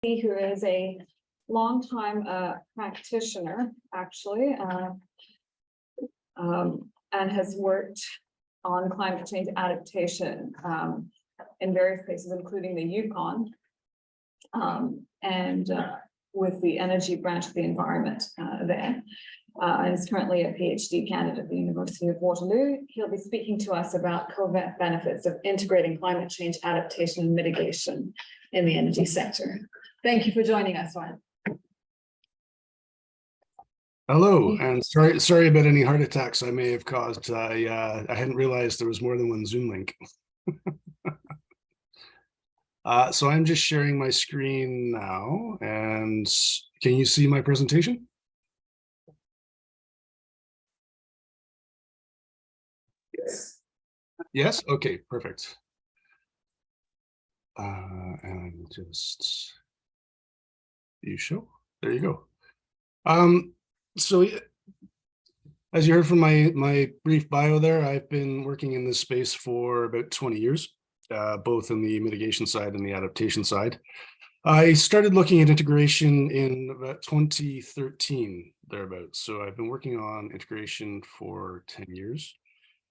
who is a longtime practitioner, actually, and has worked on climate change adaptation in various places, including the Yukon, and with the energy branch of the environment there. And is currently a PhD candidate at the University of Waterloo. He'll be speaking to us about co-benefits of integrating climate change adaptation and mitigation in the energy sector. Thank you for joining us, Ryan. Hello, and sorry about any heart attacks I may have caused. I hadn't realized there was more than one Zoom link. So I'm just sharing my screen now, and can you see my presentation? Yes. Yes. Okay. Perfect. And just you show. There you go. So as you heard from my brief bio there, I've been working in this space for about 20 years, both in the mitigation side and the adaptation side. I started looking at integration in about 2013, thereabouts. So I've been working on integration for 10 years.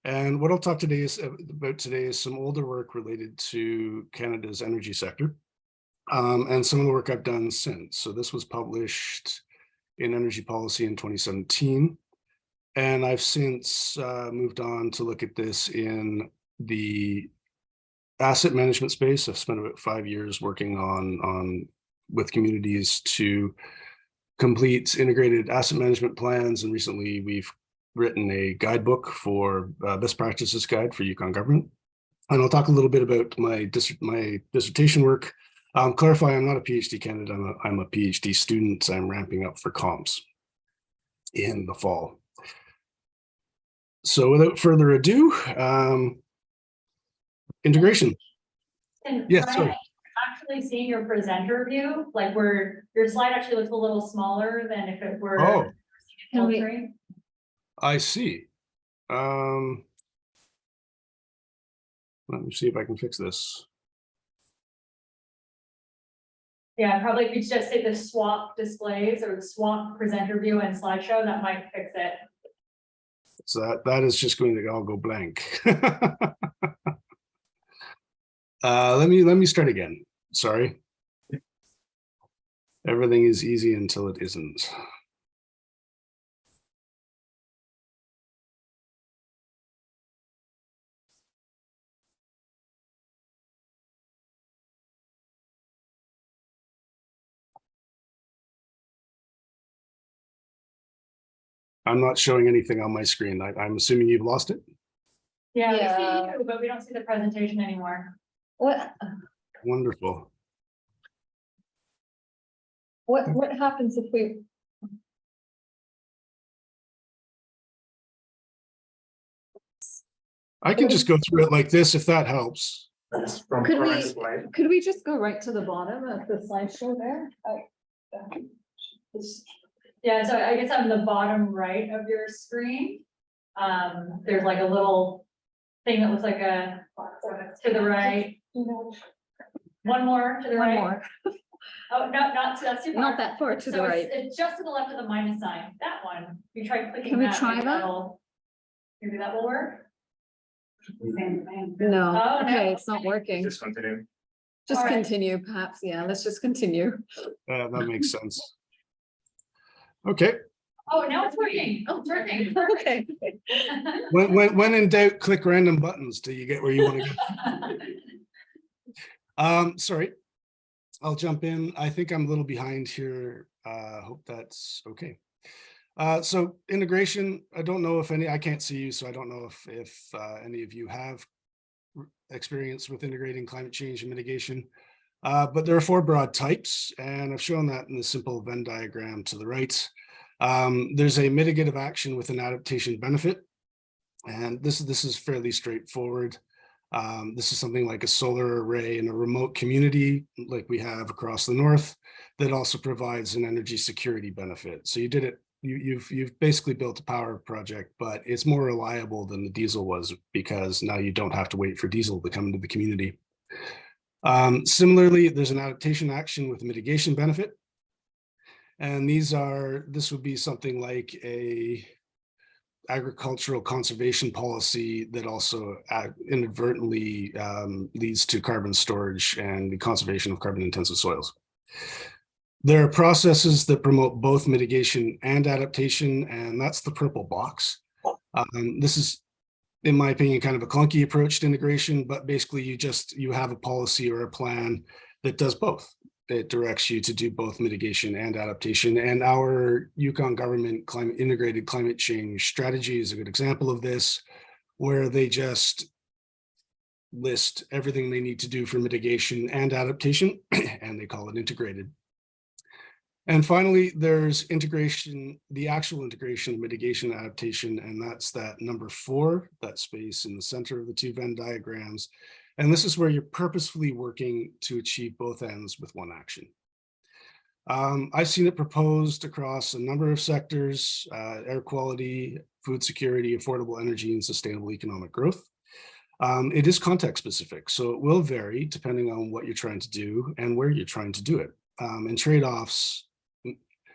And what I'll talk about today is some older work related to Canada's energy sector, and some of the work I've done since. So this was published in Energy Policy in 2017. And I've since moved on to look at this in the asset management space. I've spent about 5 years working on with communities to complete integrated asset management plans. And recently we've written a guidebook for best practices guide for Yukon government. And I'll talk a little bit about my dissertation work. Clarify, I'm not a PhD candidate, I'm a PhD student. I'm ramping up for comps in the fall. So without further ado, integration. And yes, Ryan, sorry. Actually seeing your presenter view, like where your slide actually looks a little smaller than if it were full screen. I see. Let me see if I can fix this. Yeah, probably if you just say the swap displays or the swap presenter view and slideshow, that might fix it. So that is just going to all go blank. Let me start again. Sorry. Everything is easy until it isn't. I'm not showing anything on my screen. I'm assuming you've lost it. Yeah, we see you, but we don't see the presentation anymore. What Wonderful. what happens if we? I can just go through it like this if that helps. Could we just go right to the bottom of the slideshow there? Yeah, so I guess on the bottom right of your screen, there's like a little thing that looks like a to the right. One more to the right. More. Oh, no, not that's too far. Not that far to the right. It's just to the left of the minus sign. That one. You try clicking. Can we that, try maybe that? Maybe that will work. No, Oh, okay, no. it's not working. Just continue. Just All right. continue, perhaps. Yeah, let's just continue. That makes sense. Okay. Oh, now it's working. Oh, it's working. Okay. When in doubt, click random buttons till you get where you want to go. Sorry, I'll jump in. I think I'm a little behind here. Hope that's okay. So integration, I don't know if I can't see you, so I don't know if any of you have experience with integrating climate change and mitigation. But there are 4 broad types, and I've shown that in the simple Venn diagram to the right. There's a mitigative action with an adaptation benefit, and this is fairly straightforward. This is something like a solar array in a remote community like we have across the north that also provides an energy security benefit. So you've basically built a power project, but it's more reliable than the diesel was because now you don't have to wait for diesel to come into the community. Similarly, there's an adaptation action with a mitigation benefit. And this would be something like a agricultural conservation policy that also inadvertently leads to carbon storage and the conservation of carbon intensive soils. There are processes that promote both mitigation and adaptation, and that's the purple box. This is, in my opinion, kind of a clunky approach to integration, but basically you have a policy or a plan that does both. It directs you to do both mitigation and adaptation. And our Yukon government integrated climate change strategy is a good example of this, where they just list everything they need to do for mitigation and adaptation, and they call it integrated. And finally, there's integration, the actual integration of mitigation and adaptation, and that's that number 4, that space in the center of the 2 Venn diagrams. And this is where you're purposefully working to achieve both ends with one action. I've seen it proposed across a number of sectors: air quality, food security, affordable energy, and sustainable economic growth. It is context specific, so it will vary depending on what you're trying to do and where you're trying to do it. And trade-offs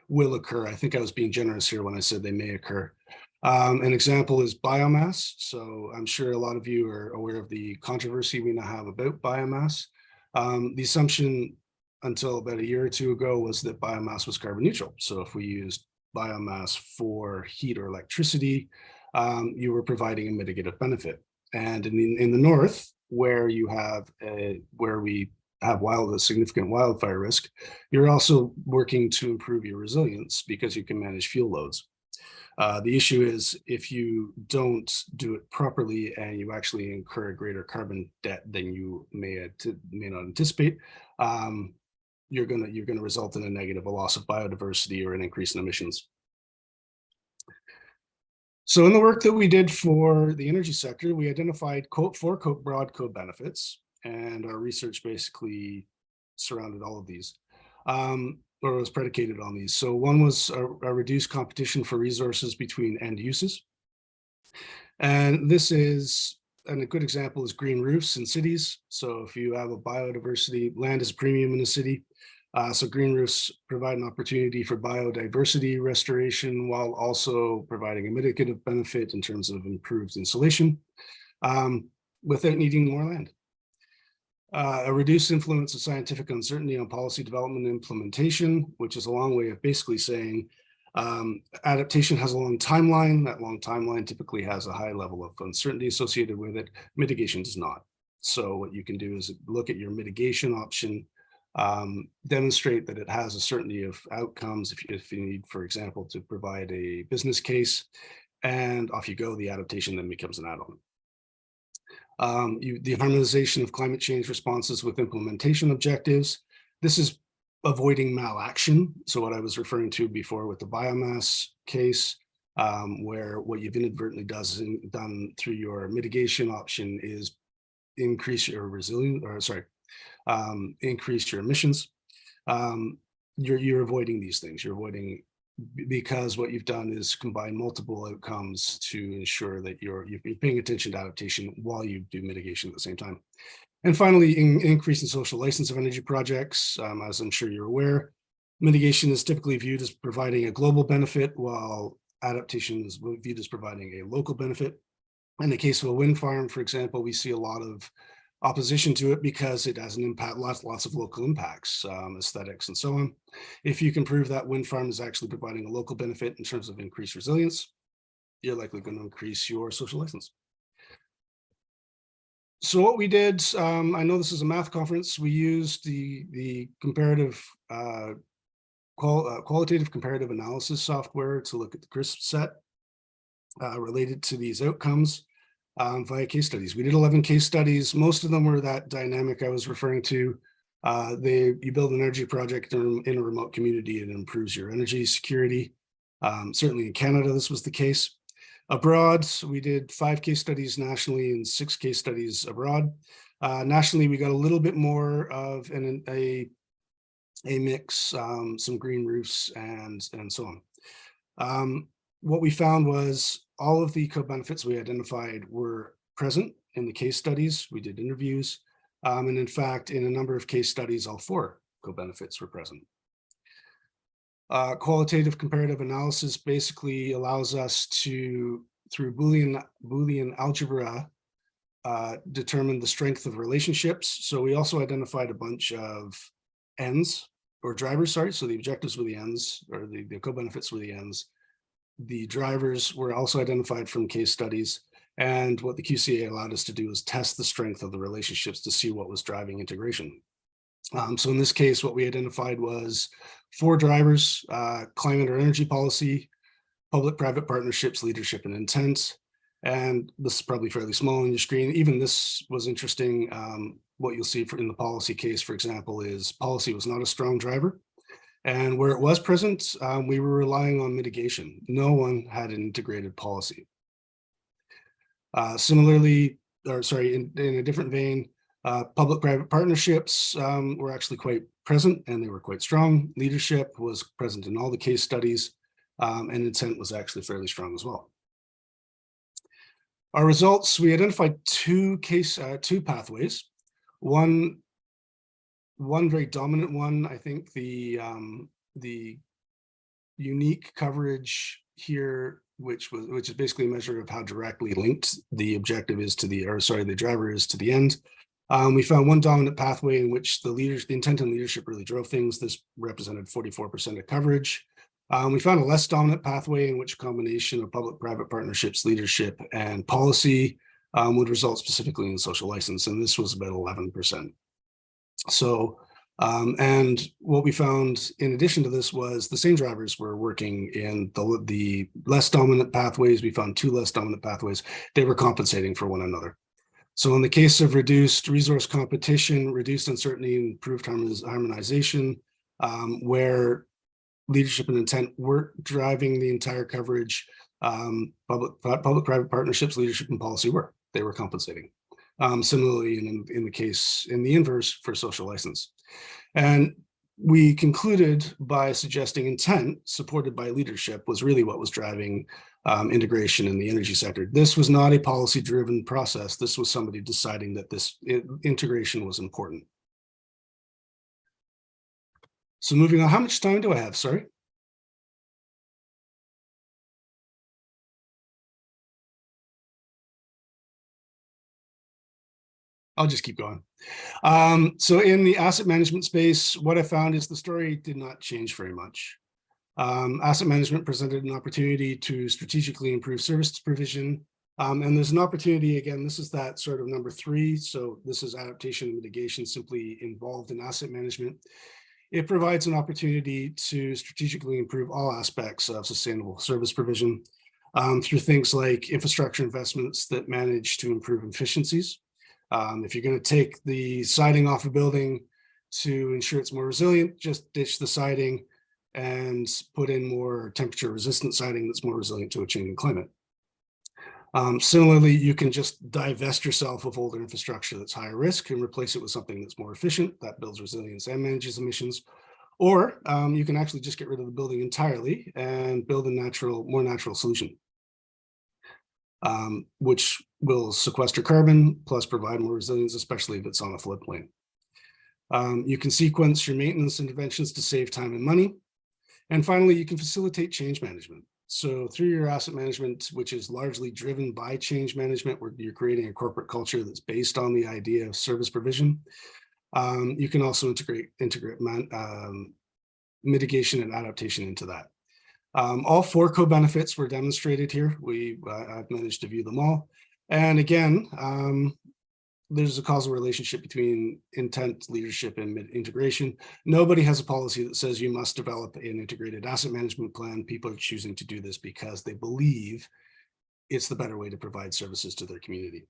will occur. I think I was being generous here when I said they may occur. An example is biomass. So I'm sure a lot of you are aware of the controversy we now have about biomass. The assumption until about a year or 2 ago was that biomass was carbon neutral. So if we used biomass for heat or electricity, you were providing a mitigative benefit. And in the north, where we have a significant wildfire risk, you're also working to improve your resilience because you can manage fuel loads. The issue is if you don't do it properly and you actually incur a greater carbon debt than you may not anticipate, you're gonna result in a negative, a loss of biodiversity or an increase in emissions. So in the work that we did for the energy sector, we identified 4 broad co-benefits, and our research basically surrounded all of these, or was predicated on these. So one was a reduced competition for resources between end uses. And a good example is green roofs in cities. So if you have a biodiversity, land is a premium in a city. So green roofs provide an opportunity for biodiversity restoration while also providing a mitigative benefit in terms of improved insulation without needing more land. A reduced influence of scientific uncertainty on policy development and implementation, which is a long way of basically saying adaptation has a long timeline. That long timeline typically has a high level of uncertainty associated with it. Mitigation does not. So what you can do is look at your mitigation option, demonstrate that it has a certainty of outcomes if you need, for example, to provide a business case, and off you go. The adaptation then becomes an add-on. The harmonization of climate change responses with implementation objectives. This is avoiding malaction. So what I was referring to before with the biomass case, where what you've inadvertently done through your mitigation option is increase your increase your emissions. You're avoiding these things. You're avoiding because what you've done is combine multiple outcomes to ensure that you're paying attention to adaptation while you do mitigation at the same time. And finally, increase in social license of energy projects. As I'm sure you're aware, mitigation is typically viewed as providing a global benefit, while adaptation is viewed as providing a local benefit. In the case of a wind farm, for example, we see a lot of opposition to it because it has an impact, lots of local impacts, aesthetics, and so on. If you can prove that wind farm is actually providing a local benefit in terms of increased resilience, you're likely going to increase your social license. So what we did, I know this is a math conference, we used the comparative qualitative comparative analysis software to look at the CRISP set related to these outcomes via case studies. We did 11 case studies. Most of them were that dynamic I was referring to. You build an energy project in a remote community, and it improves your energy security. Certainly in Canada, this was the case. Abroad, we did 5 case studies nationally and 6 case studies abroad. Nationally, we got a little bit more of a mix, some green roofs and so on. What we found was all of the co-benefits we identified were present in the case studies. We did interviews. And in fact, in a number of case studies, all 4 co-benefits were present. Qualitative comparative analysis basically allows us to, through Boolean algebra, determine the strength of relationships. So we also identified a bunch of ends or drivers, sorry. So the objectives were the ends, or the co-benefits were the ends. The drivers were also identified from case studies. And what the QCA allowed us to do is test the strength of the relationships to see what was driving integration. So in this case, what we identified was 4 drivers: climate or energy policy, public-private partnerships, leadership, and intent. And this is probably fairly small on your screen. Even this was interesting. What you'll see in the policy case, for example, is policy was not a strong driver. And where it was present, we were relying on mitigation. No one had an integrated policy. Similarly, or sorry, in a different vein, public-private partnerships were actually quite present, and they were quite strong. Leadership was present in all the case studies, and intent was actually fairly strong as well. Our results, we identified 2 pathways. One very dominant one, I think the unique coverage here, which is basically a measure of how directly linked the objective is to the, or sorry, the driver is to the end. We found one dominant pathway in which the intent and leadership really drove things. This represented 44% of coverage. We found a less dominant pathway in which a combination of public-private partnerships, leadership, and policy would result specifically in social license, and this was about 11%. So, and what we found in addition to this was the same drivers were working in the less dominant pathways. We found 2 less dominant pathways. They were compensating for one another. So in the case of reduced resource competition, reduced uncertainty, and improved harmonization, where leadership and intent weren't driving the entire coverage, public-private partnerships, leadership, and policy were. They were compensating. Similarly, in the inverse for social license. And we concluded by suggesting intent supported by leadership was really what was driving integration in the energy sector. This was not a policy-driven process. This was somebody deciding that this integration was important. So moving on, how much time do I have? Sorry. I'll just keep going. So in the asset management space, what I found is the story did not change very much. Asset management presented an opportunity to strategically improve service provision. And there's an opportunity, again, this is that sort of number 3. So this is adaptation and mitigation simply involved in asset management. It provides an opportunity to strategically improve all aspects of sustainable service provision through things like infrastructure investments that manage to improve efficiencies. If you're going to take the siding off a building to ensure it's more resilient, just ditch the siding and put in more temperature resistant siding that's more resilient to a changing climate. Similarly, you can just divest yourself of older infrastructure that's higher risk and replace it with something that's more efficient, that builds resilience and manages emissions. Or you can actually just get rid of the building entirely and build a more natural solution, which will sequester carbon plus provide more resilience, especially if it's on a floodplain. You can sequence your maintenance interventions to save time and money. And finally, you can facilitate change management. So through your asset management, which is largely driven by change management, where you're creating a corporate culture that's based on the idea of service provision, you can also integrate mitigation and adaptation into that. All 4 co-benefits were demonstrated here. I've managed to view them all. And again, there's a causal relationship between intent, leadership, and integration. Nobody has a policy that says you must develop an integrated asset management plan. People are choosing to do this because they believe it's the better way to provide services to their community.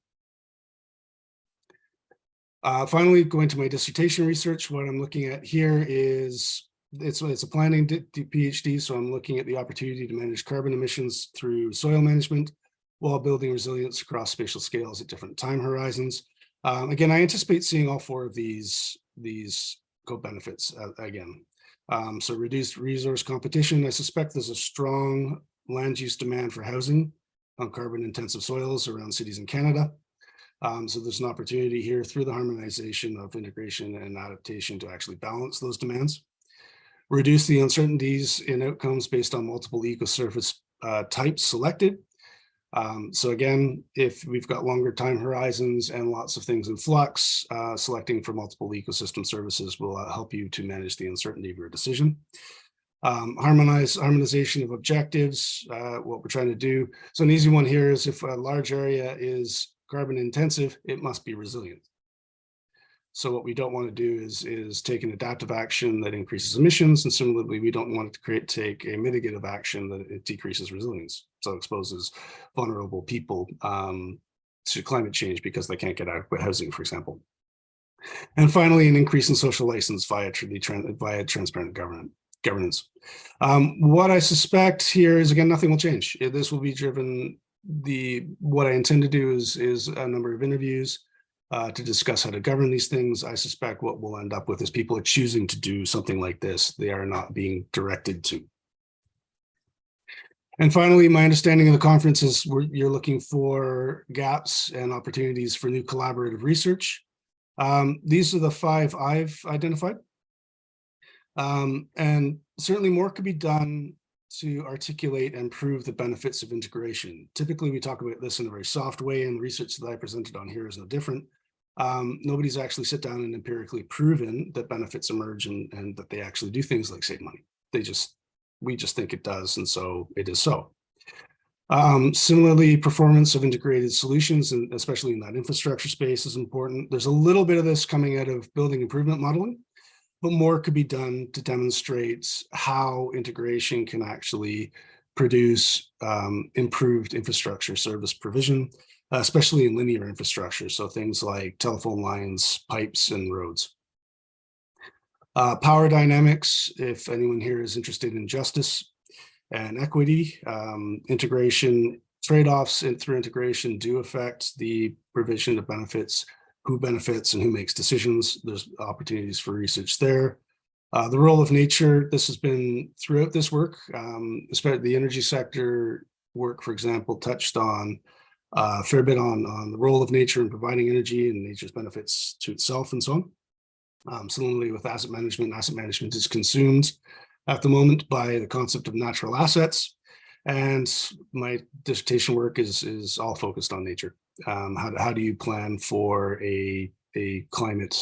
Finally, going to my dissertation research, what I'm looking at here is it's a planning PhD, so I'm looking at the opportunity to manage carbon emissions through soil management while building resilience across spatial scales at different time horizons. Again, I anticipate seeing all 4 of these co-benefits again. So reduced resource competition. I suspect there's a strong land use demand for housing on carbon intensive soils around cities in Canada. So there's an opportunity here through the harmonization of integration and adaptation to actually balance those demands, reduce the uncertainties in outcomes based on multiple ecosurface types selected. So again, if we've got longer time horizons and lots of things in flux, selecting for multiple ecosystem services will help you to manage the uncertainty of your decision. Harmonization of objectives, what we're trying to do. So an easy one here is if a large area is carbon intensive, it must be resilient. So what we don't want to do is take an adaptive action that increases emissions, and similarly, we don't want to take a mitigative action that it decreases resilience, so exposes vulnerable people to climate change because they can't get adequate housing, for example. And finally, an increase in social license via transparent governance. What I suspect here is, again, nothing will change. This will be driven. What I intend to do is a number of interviews to discuss how to govern these things. I suspect what we'll end up with is people are choosing to do something like this. They are not being directed to. And finally, my understanding of the conference is you're looking for gaps and opportunities for new collaborative research. These are the 5 I've identified. And certainly more could be done to articulate and prove the benefits of integration. Typically, we talk about this in a very soft way, and the research that I presented on here is no different. Nobody's actually sit down and empirically proven that benefits emerge and that they actually do things like save money. We just think it does, and so it is so. Similarly, performance of integrated solutions, and especially in that infrastructure space, is important. There's a little bit of this coming out of building improvement modeling, but more could be done to demonstrate how integration can actually produce improved infrastructure service provision, especially in linear infrastructure. So things like telephone lines, pipes, and roads. Power dynamics, if anyone here is interested in justice and equity, integration trade-offs through integration do affect the provision of benefits, who benefits and who makes decisions. There's opportunities for research there. The role of nature, this has been throughout this work, especially the energy sector work, for example, touched on a fair bit on the role of nature in providing energy and nature's benefits to itself and so on. Similarly with asset management is consumed at the moment by the concept of natural assets. And my dissertation work is all focused on nature. How do you plan for a climate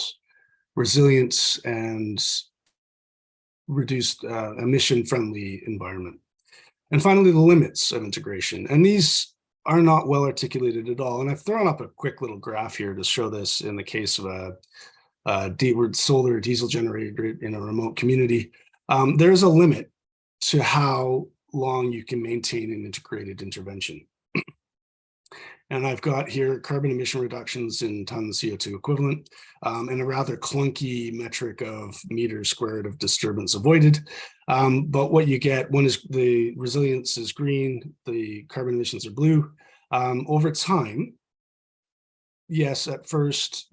resilient and reduced emission friendly environment? And finally, the limits of integration. And these are not well articulated at all. And I've thrown up a quick little graph here to show this in the case of a solar diesel generator in a remote community. There's a limit to how long you can maintain an integrated intervention. And I've got here carbon emission reductions in tons CO2 equivalent, and a rather clunky metric of meters squared of disturbance avoided. But what you get, one is the resilience is green, the carbon emissions are blue. Over time, yes, at first,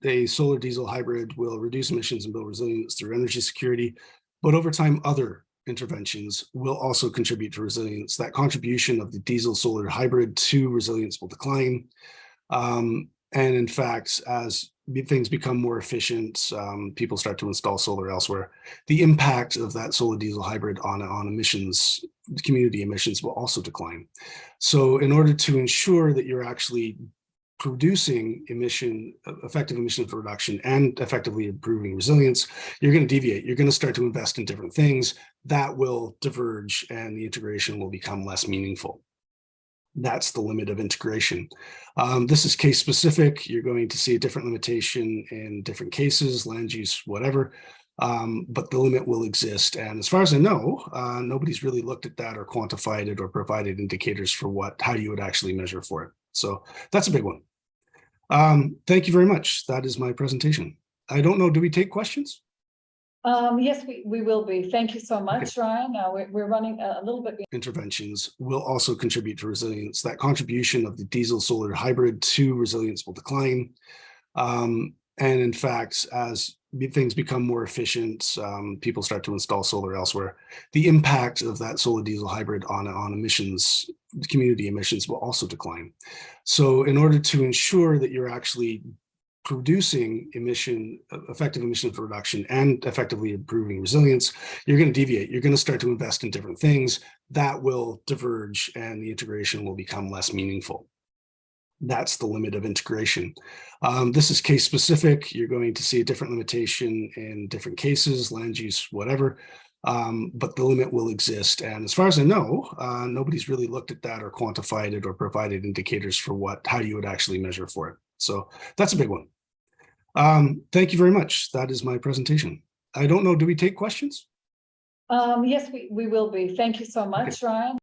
a solar diesel hybrid will reduce emissions and build resilience through energy security, but over time, other interventions will also contribute to resilience. That contribution of the diesel solar hybrid to resilience will decline. And in fact, as things become more efficient, people start to install solar elsewhere, the impact of that solar diesel hybrid on emissions, community emissions, will also decline. So in order to ensure that you're actually producing effective emissions reduction and effectively improving resilience, you're going to deviate. You're going to start to invest in different things that will diverge, and the integration will become less meaningful. That's the limit of integration. This is case specific. You're going to see a different limitation in different cases, land use, whatever, but the limit will exist. And as far as I know, nobody's really looked at that or quantified it or provided indicators for how you would actually measure for it. So that's a big one. Thank you very much. That is my presentation. I don't know, do we take questions? Yes, we will be. Thank you so much, okay. Ryan. We're running a little bit. Interventions will also contribute to resilience. That contribution of the diesel solar hybrid to resilience will decline. And in fact, as things become more efficient, people start to install solar elsewhere, the impact of that solar diesel hybrid on emissions, community emissions will also decline. So in order to ensure that you're actually producing effective emission reduction and effectively improving resilience, you're going to deviate. You're going to start to invest in different things that will diverge, and the integration will become less meaningful. That's the limit of integration. This is case specific. You're going to see a different limitation in different cases, land use, whatever. But the limit will exist. And as far as I know, nobody's really looked at that or quantified it or provided indicators for how you would actually measure for it. So that's a big one. Thank you very much. That is my presentation. I don't know, do we take questions? Yes, we will be. Thank you so much, Ryan.